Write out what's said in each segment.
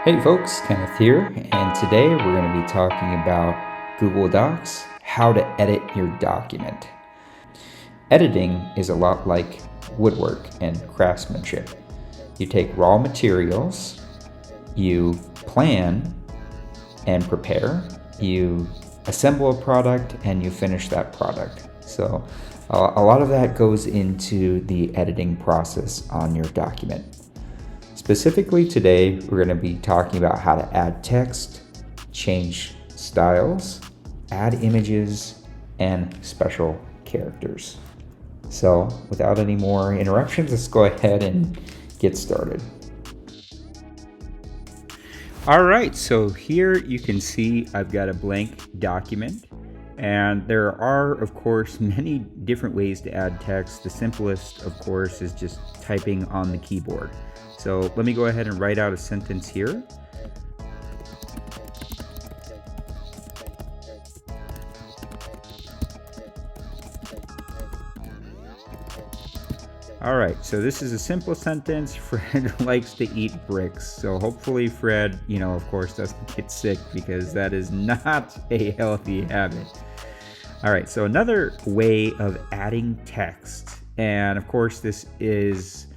Hey folks, Kenneth here, and today we're going to be talking about Google Docs, how to edit your document. Editing is a lot like woodwork and craftsmanship. You take raw materials, you plan and prepare, you assemble a product, and you finish that product. So a lot of that goes into the editing process on your document. Specifically today, we're going to be talking about how to add text, change styles, add images, and special characters. So without any more interruptions, let's go ahead and get started. All right, so here you can see I've got a blank document, and there are, of course, many different ways to add text. The simplest, of course, is just typing on the keyboard. So let me go ahead and write out a sentence here. All right, so this is a simple sentence. Fred likes to eat bricks. So hopefully Fred, of course, doesn't get sick, because that is not a healthy habit. All right, so another way of adding text, and of course this is,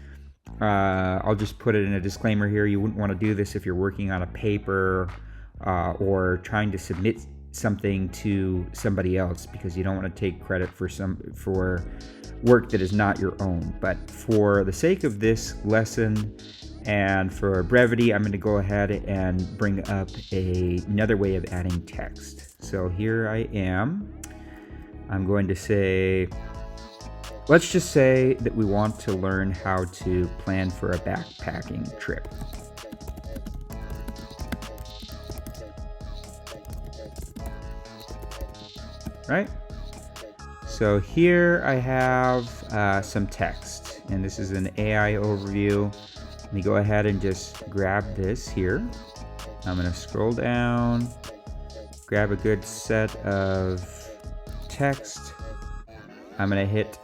I'll just put it in a disclaimer here. You wouldn't want to do this if you're working on a paper or trying to submit something to somebody else, because you don't want to take credit for work that is not your own. But for the sake of this lesson and for brevity, I'm going to go ahead and bring up another way of adding text. So here I am. I'm going to say, let's just say that we want to learn how to plan for a backpacking trip. Right? So here I have some text, and this is an AI overview. Let me go ahead and just grab this here. I'm going to scroll down, grab a good set of text. I'm going to hit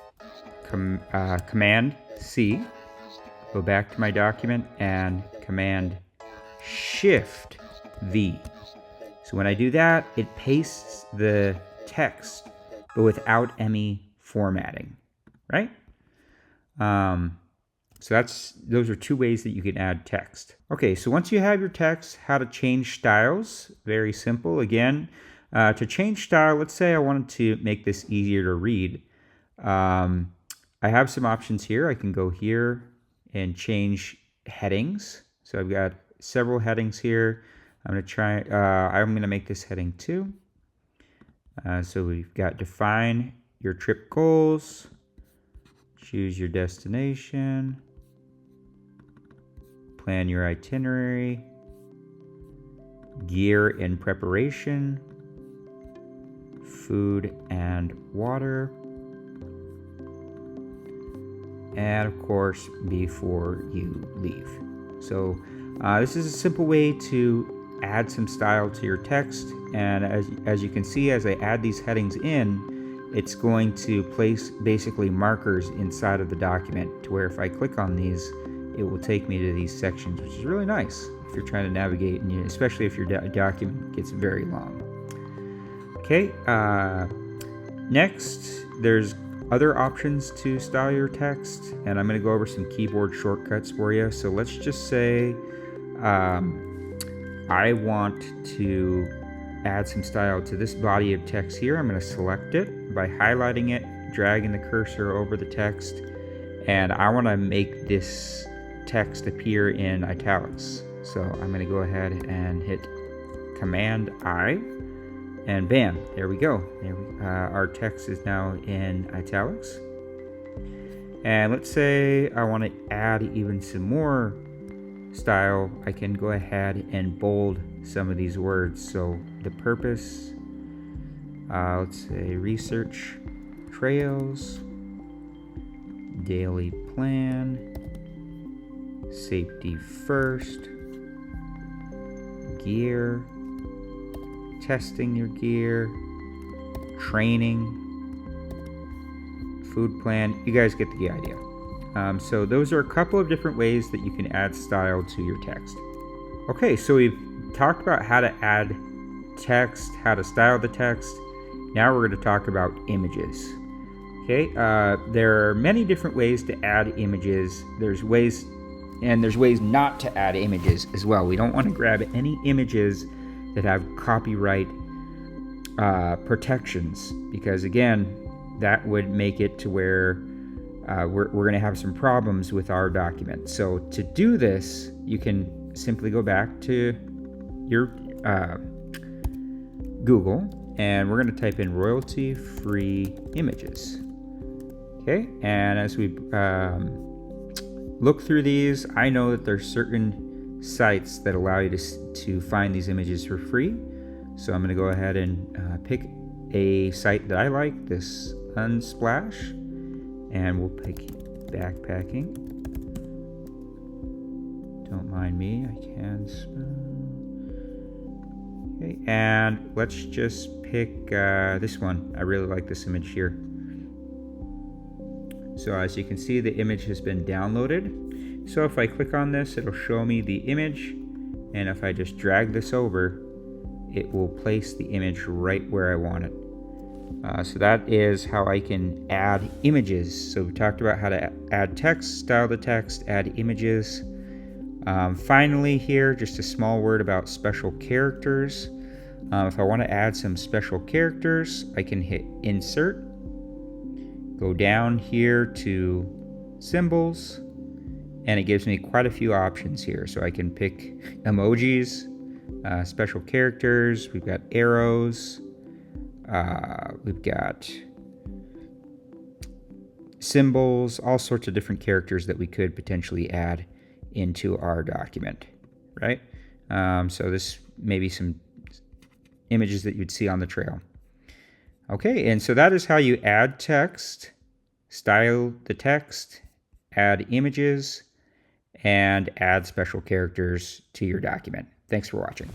Command C, go back to my document, and Command Shift V. So when I do that, it pastes the text, but without any formatting, right? So those are two ways that you can add text. Okay, so once you have your text, how to change styles, very simple. Again, to change style, let's say I wanted to make this easier to read. I have some options here. I can go here and change headings. So I've got several headings here. I'm going to make this heading 2. So we've got define your trip goals, choose your destination, plan your itinerary, gear and preparation, food and water, and of course, before you leave. So this is a simple way to add some style to your text, and as you can see, as I add these headings in, it's going to place basically markers inside of the document, to where if I click on these, it will take me to these sections, which is really nice if you're trying to navigate, and especially if your document gets very long. Okay, next there's other options to style your text, and I'm going to go over some keyboard shortcuts for you. So let's just say I want to add some style to this body of text here. I'm going to select it by highlighting it, dragging the cursor over the text, and I want to make this text appear in italics. So I'm going to go ahead and hit Command I, and bam, there we go. Our text is now in italics. And let's say I want to add even some more style. I can go ahead and bold some of these words. So the purpose, let's say research trails, daily plan, safety first, gear, testing your gear, training, food plan. You guys get the idea. So those are a couple of different ways that you can add style to your text. Okay, so we've talked about how to add text, how to style the text. Now we're going to talk about images. Okay, there are many different ways to add images. There's ways not to add images as well. We don't want to grab any images that have copyright protections, because again, that would make it to where we're going to have some problems with our document. So to do this, you can simply go back to your Google, and we're going to type in royalty-free images. Okay, and as we look through these, I know that there's certain sites that allow you to find these images for free. So I'm going to go ahead and pick a site that I like, this Unsplash, and we'll pick backpacking. Don't mind me, I can spell. Okay, and let's just pick this one. I really like this image here. So as you can see, the image has been downloaded. So if I click on this, it'll show me the image, and if I just drag this over, it will place the image right where I want it. So that is how I can add images. So we talked about how to add text, style the text, add images. Finally here, just a small word about special characters. If I want to add some special characters, I can hit Insert, go down here to Symbols, and it gives me quite a few options here. So I can pick emojis, special characters, we've got arrows, we've got symbols, all sorts of different characters that we could potentially add into our document, right? So this may be some images that you'd see on the trail. Okay, and so that is how you add text, style the text, add images, and add special characters to your document. Thanks for watching.